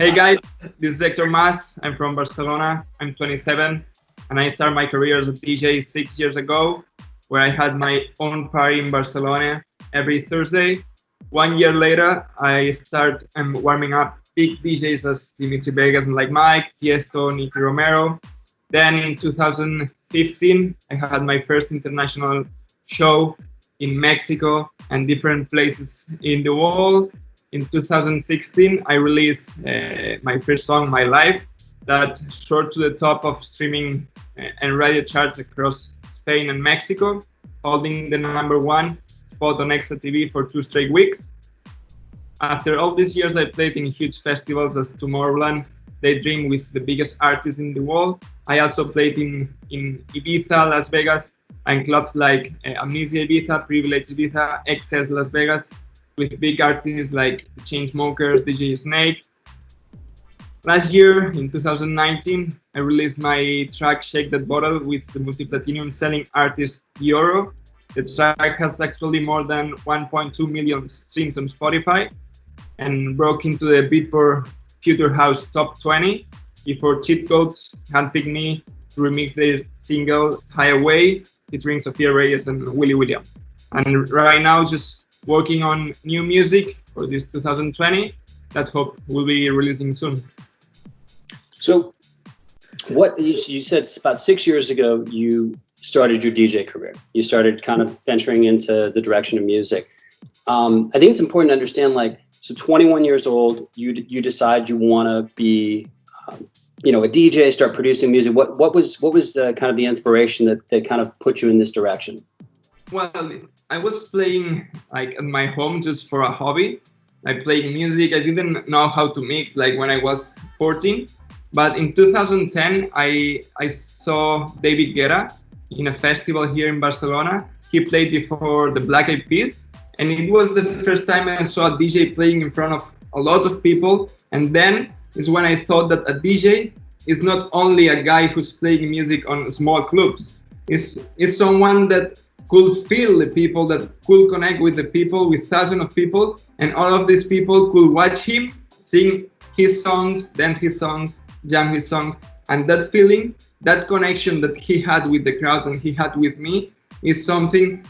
Hey guys, this is Hector Mas. I'm from Barcelona. I'm 27 and I started my career as a DJ 6 years ago, where I had my own party in Barcelona every Thursday. 1 year later, I start warming up big DJs as Dimitri Vegas and like Mike, Tiesto, Nicky Romero. Then in 2015, I had my first international show in Mexico and different places in the world. In 2016, I released my first song, My Life, that soared to the top of streaming and radio charts across Spain and Mexico, holding the #1 spot on Extra TV for 2 straight weeks. After all these years, I played in huge festivals as Tomorrowland, Daydream with the biggest artists in the world. I also played in Ibiza, Las Vegas, and clubs like Amnesia Ibiza, Privilege Ibiza, XS Las Vegas, with big artists like the Chainsmokers, DJ Snake. Last year, in 2019, I released my track Shake That Bottle with the multi-platinum selling artist Euro. The track has actually more than 1.2 million streams on Spotify and broke into the Beatport Future House Top 20 before Cheat Codes handpicked me to remix their single Highway featuring Sofia Reyes and Willy William. And right now, just working on new music for this 2020 that hope will be releasing soon. So what you said about 6 years ago, you started your DJ career. You started kind of venturing into the direction of music. I think it's important to understand, like, so 21 years old, you decide you want to be, a DJ, start producing music. What was the kind of the inspiration that kind of put you in this direction? Well, I was playing like at my home just for a hobby. I played music. I didn't know how to mix like when I was 14. But in 2010, I saw David Guetta in a festival here in Barcelona. He played before the Black Eyed Peas. And it was the first time I saw a DJ playing in front of a lot of people. And then is when I thought that a DJ is not only a guy who's playing music on small clubs. It's someone that could feel the people, that could connect with the people, with thousands of people. And all of these people could watch him sing his songs, dance his songs, jam his songs. And that feeling, that connection that he had with the crowd and he had with me is something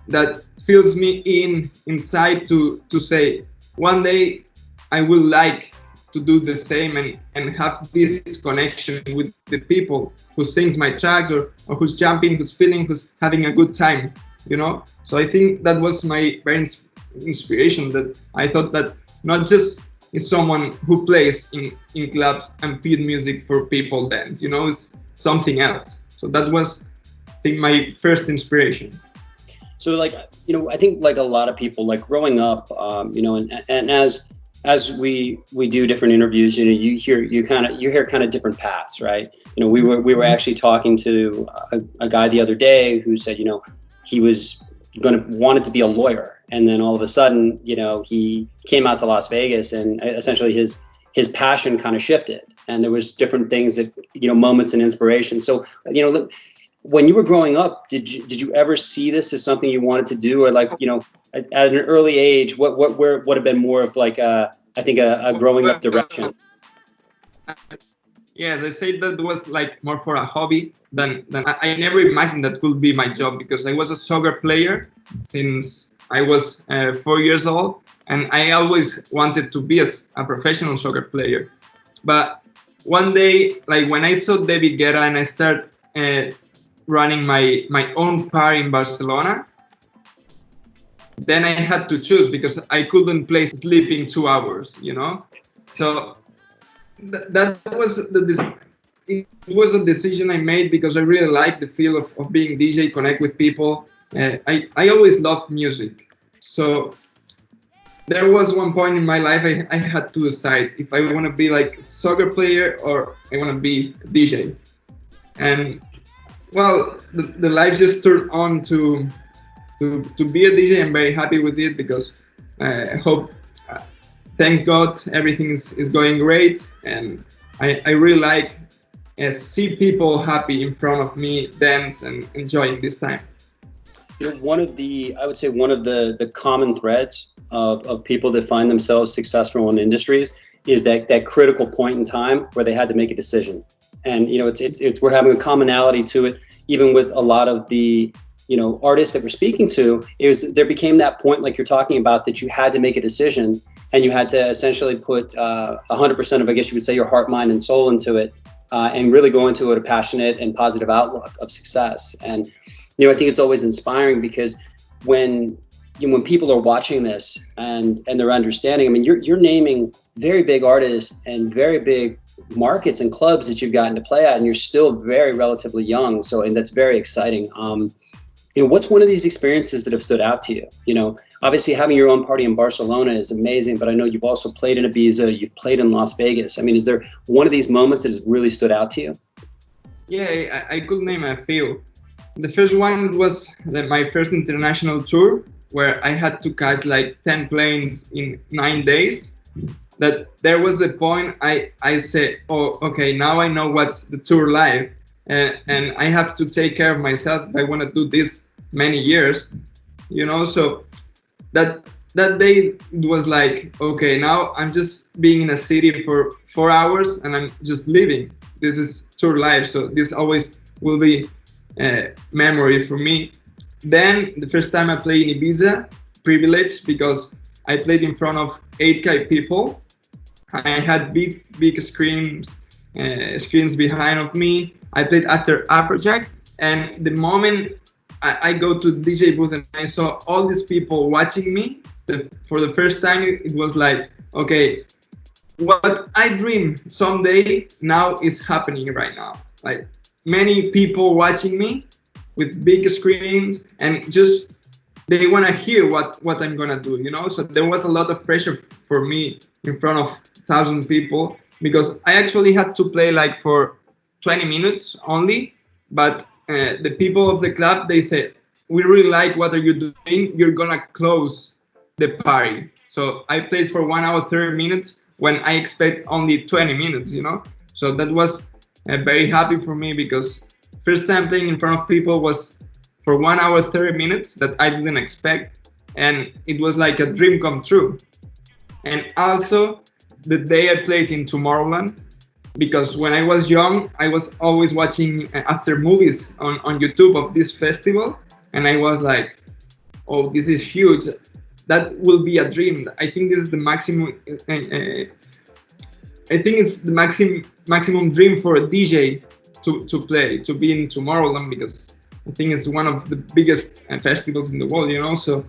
that fills me inside to say, one day I will like to do the same and have this connection with the people who sings my tracks or who's jumping, who's feeling, who's having a good time, So I think that was my very inspiration, that I thought that not just is someone who plays in clubs and feed music for people dance, it's something else. So that was, I think, my first inspiration. So I think like a lot of people, like growing up, and as we do different interviews, you hear kind of different paths, right? We were actually talking to a guy the other day who said, he was wanted to be a lawyer, and then all of a sudden, he came out to Las Vegas, and essentially his passion kind of shifted, and there was different things that moments and inspiration. So when you were growing up, did you ever see this as something you wanted to do, or at an early age, what would have been more of like a growing up direction? Yes, I say that was like more for a hobby than I never imagined that could be my job, because I was a soccer player since I was 4 years old, and I always wanted to be a professional soccer player. But one day, like when I saw David Guetta and I started running my own party in Barcelona, then I had to choose, because I couldn't play sleeping 2 hours, So that was it was a decision I made, because I really like the feel of being DJ, connect with people. I always loved music. So there was one point in my life I had to decide if I want to be like a soccer player or I want to be a DJ. And well, the life just turned on to be a DJ. I'm very happy with it, because I hope, thank God, everything is going great, and I really like see people happy in front of me, dance and enjoying this time. You know, I would say one of the common threads of people that find themselves successful in industries is that critical point in time where they had to make a decision. And, you know, it's we're having a commonality to it, even with a lot of the, you know, artists that we're speaking to, is there became that point, like you're talking about, that you had to make a decision and you had to essentially put 100% of, I guess you would say, your heart, mind, and soul into it, and really go into it a passionate and positive outlook of success. And, you know, I think it's always inspiring because when people are watching this and they're understanding, I mean, you're naming very big artists and very big markets and clubs that you've gotten to play at, and you're still very relatively young. So, and that's very exciting. You know, what's one of these experiences that have stood out to you? You know, obviously having your own party in Barcelona is amazing, but I know you've also played in Ibiza, you've played in Las Vegas. I mean, is there one of these moments that has really stood out to you? Yeah, I could name a few. The first one was my first international tour, where I had to catch like 10 planes in 9 days. That there was the point I said, oh, okay, now I know what's the tour life, and I have to take care of myself if I want to do this many years, you know. So that day it was like, okay, now I'm just being in a city for 4 hours and I'm just living. This is tour life, so this always will be a memory for me. Then the first time I played in Ibiza, privileged because I played in front of 8K people. I had big screens behind of me. I played after Afrojack, and the moment I go to the DJ booth and I saw all these people watching me for the first time, it was like, okay, what I dream someday now is happening right now. Like many people watching me with big screens, and just they want to hear what I'm gonna do, you know. So there was a lot of pressure for me in front of 1,000 people, because I actually had to play like for 20 minutes only, but the people of the club, they said, we really like what are you doing, you're gonna close the party. So I played for 1 hour 30 minutes when I expect only 20 minutes, you know. So that was very happy for me, because first time playing in front of people was for 1 hour 30 minutes that I didn't expect, and it was like a dream come true. And also the day I played in Tomorrowland, because when I was young, I was always watching after movies on YouTube of this festival, and I was like, oh, this is huge. That will be a dream. I think this is the maximum. I think it's the maximum dream for a DJ to play, to be in Tomorrowland, because I think it's one of the biggest festivals in the world, you know. So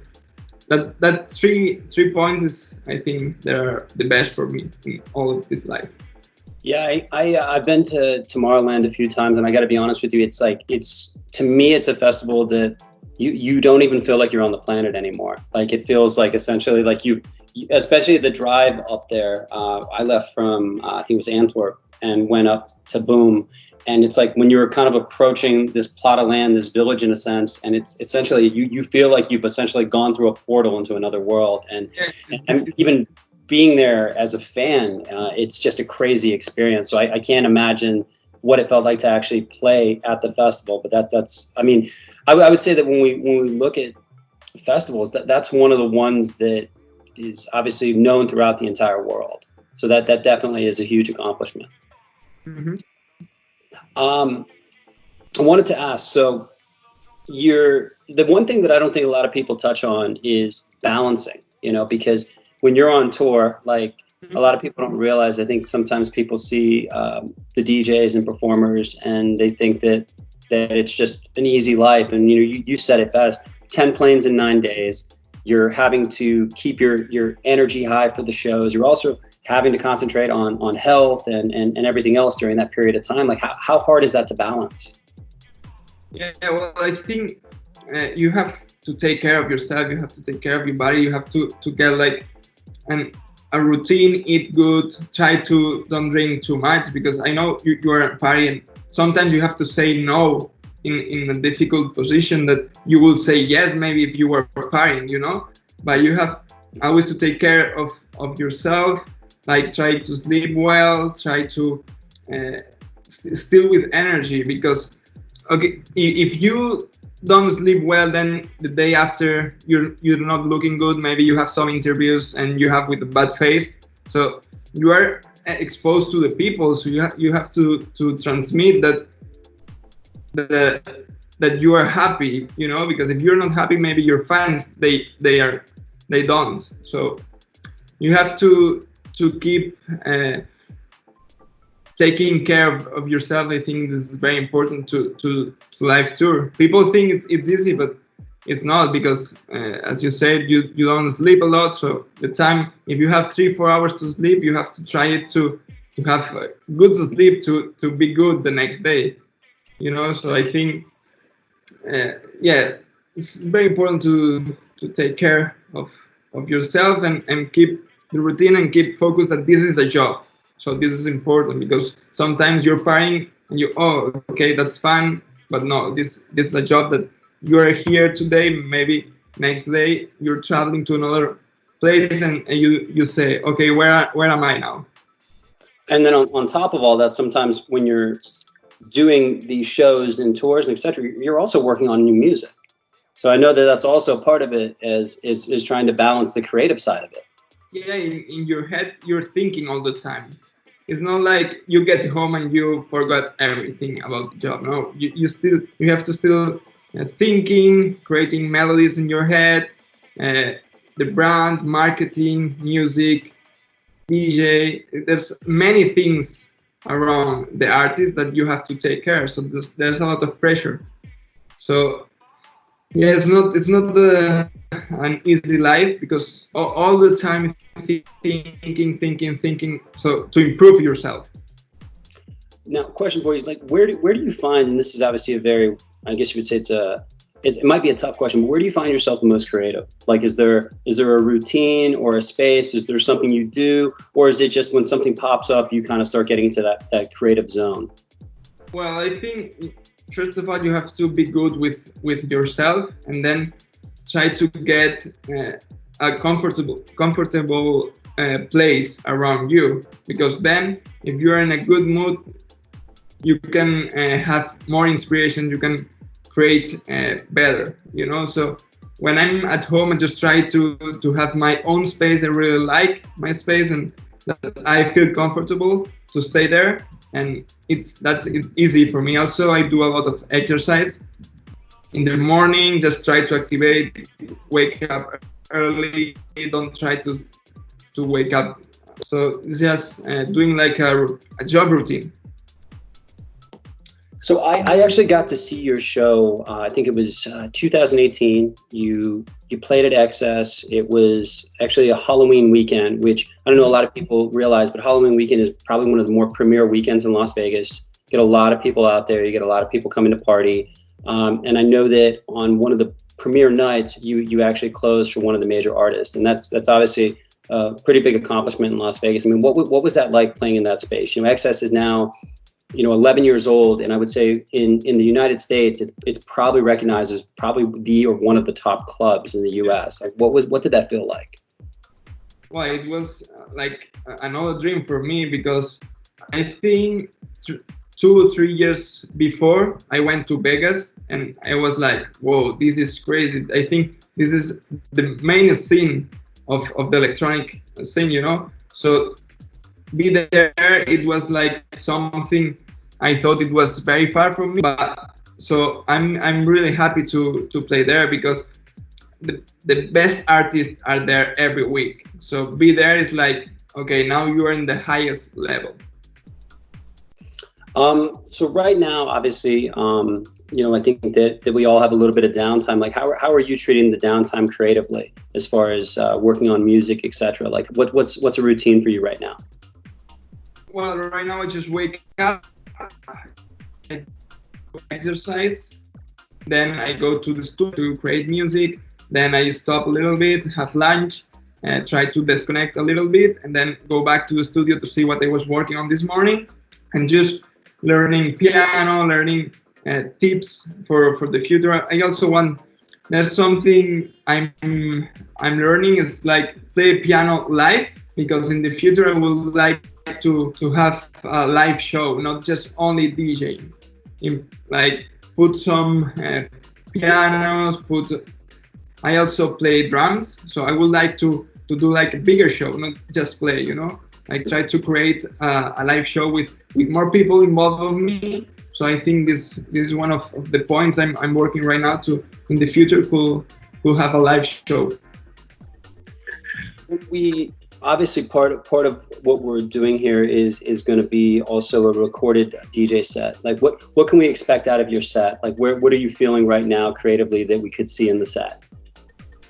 that three points is, I think, they're the best for me in all of this life. Yeah, I've been to Tomorrowland a few times, and I got to be honest with you, it's to me it's a festival that you don't even feel like you're on the planet anymore. Like it feels like essentially like you, especially the drive up there. I left from I think it was Antwerp and went up to Boom, and it's like when you're kind of approaching this plot of land, this village in a sense, and it's essentially you feel like you've essentially gone through a portal into another world, and even being there as a fan, it's just a crazy experience. So I can't imagine what it felt like to actually play at the festival. But that's I mean, I would say that when we look at festivals, that's one of the ones that is obviously known throughout the entire world. So that definitely is a huge accomplishment. Mm-hmm. I wanted to ask, so the one thing that I don't think a lot of people touch on is balancing, you know, because when you're on tour, like a lot of people don't realize, I think sometimes people see the DJs and performers and they think that it's just an easy life. And, you know, you said it best, 10 planes in 9 days, you're having to keep your energy high for the shows. You're also having to concentrate on health and everything else during that period of time. Like how hard is that to balance? Yeah, well, I think you have to take care of yourself. You have to take care of your body. You have to get like a routine, eat good, try to don't drink too much, because I know you are partying. Sometimes you have to say no in a difficult position that you will say yes maybe if you were partying, you know. But you have always to take care of yourself, like try to sleep well, try to still with energy, because okay, if you don't sleep well, then the day after you're not looking good. Maybe you have some interviews and you have with a bad face. So you are exposed to the people. So you have to transmit that you are happy, you know, because if you're not happy, maybe your fans they don't. So you have to keep taking care of yourself. I think this is very important to live tour. People think it's easy, but it's not, because as you said, you don't sleep a lot. So the time, if you have 3-4 hours to sleep, you have to try it to have good sleep to be good the next day, you know. So I think it's very important to take care of yourself and keep the routine and keep focused that this is a job. So this is important, because sometimes you're partying and okay, that's fun, but no, this is a job that you are here today. Maybe next day you're traveling to another place and you say, okay, where am I now? And then on top of all that, sometimes when you're doing these shows and tours and etc., you're also working on new music. So I know that that's also part of it, is trying to balance the creative side of it. Yeah, in your head, you're thinking all the time. It's not like you get home and you forgot everything about the job. No, you have to still thinking, creating melodies in your head, the brand, marketing, music, DJ. There's many things around the artist that you have to take care. So there's a lot of pressure. So yeah, it's not an easy life, because all the time thinking. So to improve yourself. Now, question for you is, like, where do you find, and this is obviously a very, I guess you would say it might be a tough question, but where do you find yourself the most creative? Like, is there a routine or a space? Is there something you do, or is it just when something pops up, you kind of start getting into that creative zone? Well, I think first of all, you have to be good with yourself, and then try to get a comfortable place around you, because then if you're in a good mood, you can have more inspiration, you can create better, you know. So when I'm at home, I just try to have my own space. I really like my space, and that I feel comfortable to stay there, and it's easy for me. Also, I do a lot of exercise in the morning. Just try to activate, wake up early, don't try to wake up. So it's just doing like a job routine. So I actually got to see your show. I think it was 2018. You played at XS. It was actually a Halloween weekend, which I don't know a lot of people realize, but Halloween weekend is probably one of the more premier weekends in Las Vegas. You get a lot of people out there. You get a lot of people coming to party. And I know that on one of the premier nights, you actually closed for one of the major artists, and that's obviously a pretty big accomplishment in Las Vegas. I mean, what was that like, playing in that space? You know, XS is now 11 years old, and I would say in the United States, it's probably recognized as probably the or one of the top clubs in the U.S. Like, what did that feel like? Well, it was like another dream for me, because I think 2 or 3 years before I went to Vegas, and I was like, whoa, this is crazy. I think this is the main scene of the electronic scene, you know. So be there, it was like something I thought it was very far from me, but so I'm really happy to play there, because the best artists are there every week. So be there is like, okay, now you are in the highest level. So right now, obviously, I think that we all have a little bit of downtime. Like, how are you treating the downtime creatively, as far as working on music, etc.? Like, what's a routine for you right now? Well, right now I just wake up, I exercise, then I go to the studio to create music, then I stop a little bit, have lunch, try to disconnect a little bit, and then go back to the studio to see what I was working on this morning, and just learning piano, learning tips for the future. I also there's something I'm learning, is like play piano live, because in the future I would like to have a live show, not just only DJing. Like put some pianos, I also play drums, so I would like to do like a bigger show, not just play, you know, like try to create a live show with more people involved with me. So I think this is one of the points I'm working right now to in the future could have a live show. We obviously part of what we're doing here is going to be also a recorded DJ set. Like what can we expect out of your set? Like what are you feeling right now creatively that we could see in the set?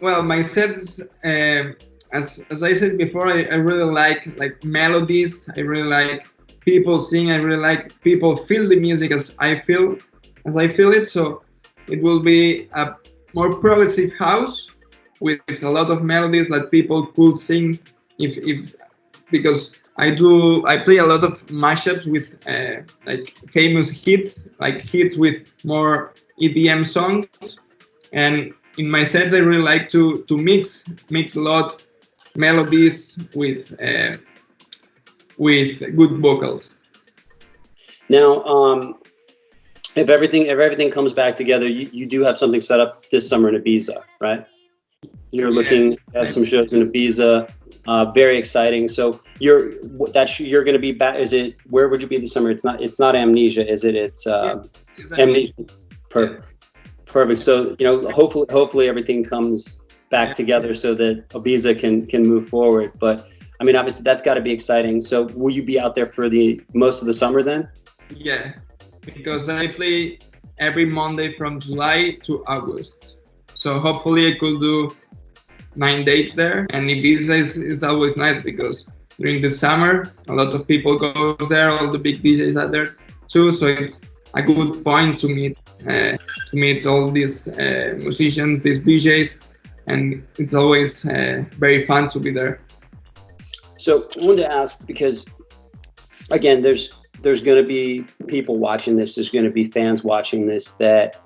Well, my sets, as I said before, I really like melodies. I really like people sing. I really like people feel the music as I feel it. So it will be a more progressive house with a lot of melodies that people could sing. If because I play a lot of mashups with like famous hits, like hits with more EDM songs, and in my sets I really like to mix a lot melodies with good vocals. Now, if everything comes back together, you do have something set up this summer in Ibiza, right? You're looking at some shows in Ibiza. Very exciting. So you're going to be back. Is it, where would you be this summer? It's not Amnesia, is it? It's Amnesia. Perfect. So, you know, hopefully everything comes back together so that Ibiza can move forward. But I mean, obviously that's got to be exciting. So will you be out there for the most of the summer then? Yeah, because I play every Monday from July to August. So hopefully I could do 9 dates there. And Ibiza is always nice because during the summer, a lot of people go there, all the big DJs are there too. So it's a good point to meet all these musicians, these DJs, and it's always very fun to be there. So I wanted to ask, because again, there's going to be people watching this, there's going to be fans watching this, that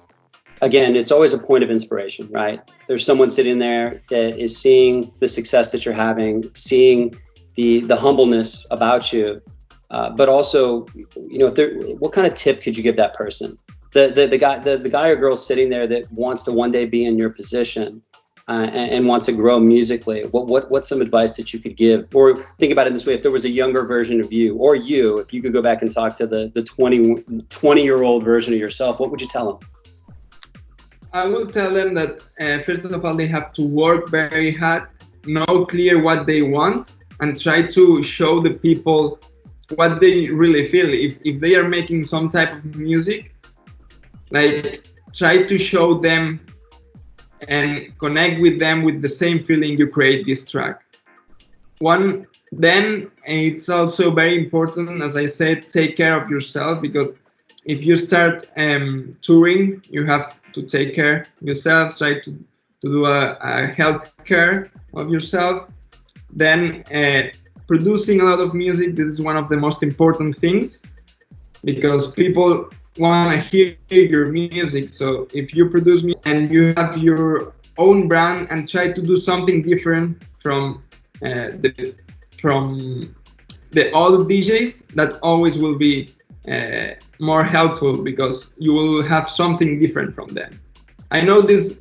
again, it's always a point of inspiration, right? There's someone sitting there that is seeing the success that you're having, seeing the humbleness about you, but also, you know, what kind of tip could you give that person? The guy or girl sitting there that wants to one day be in your position and wants to grow musically. What's some advice that you could give? Or think about it this way: if there was a younger version of you, or if you could go back and talk to the 20-year-old version of yourself, what would you tell them? I will tell them that first of all, they have to work very hard, know clear what they want, and try to show the people what they really feel. If they are making some type of music, like try to show them and connect with them with the same feeling you create this track. Then it's also very important, as I said, take care of yourself, because if you start touring, you have to take care of yourself, try to do a health care of yourself. Then producing a lot of music, this is one of the most important things, because people want to hear your music. So if you produce music and you have your own brand and try to do something different from the other DJs, that always will be more helpful, because you will have something different from them. I know this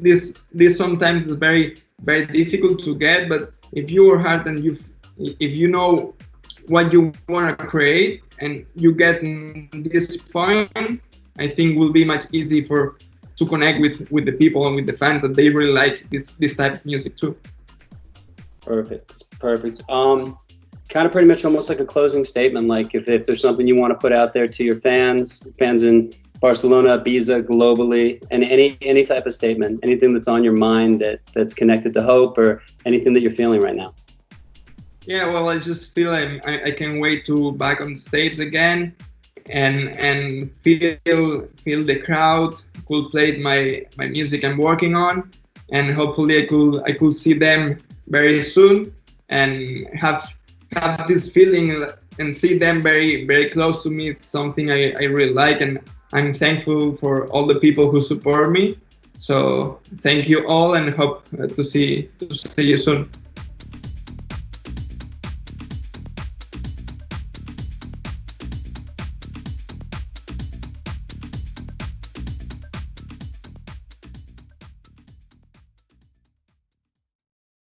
sometimes is very, very difficult to get, but if you work hard and if you know what you want to create and you get in this point, I think will be much easier to connect with the people and with the fans, that they really like this type of music too. Perfect. Kind of pretty much almost like a closing statement, like if there's something you want to put out there to your fans in Barcelona, Ibiza, globally, and any type of statement, anything that's on your mind that's connected to hope, or anything that you're feeling right now. Yeah, well, I just feel I can't wait to back on stage again and feel the crowd, could play my music I'm working on, and hopefully I could see them very soon and have this feeling and see them very, very close to me. It's something I really like, and I'm thankful for all the people who support me. So thank you all, and hope to see you soon.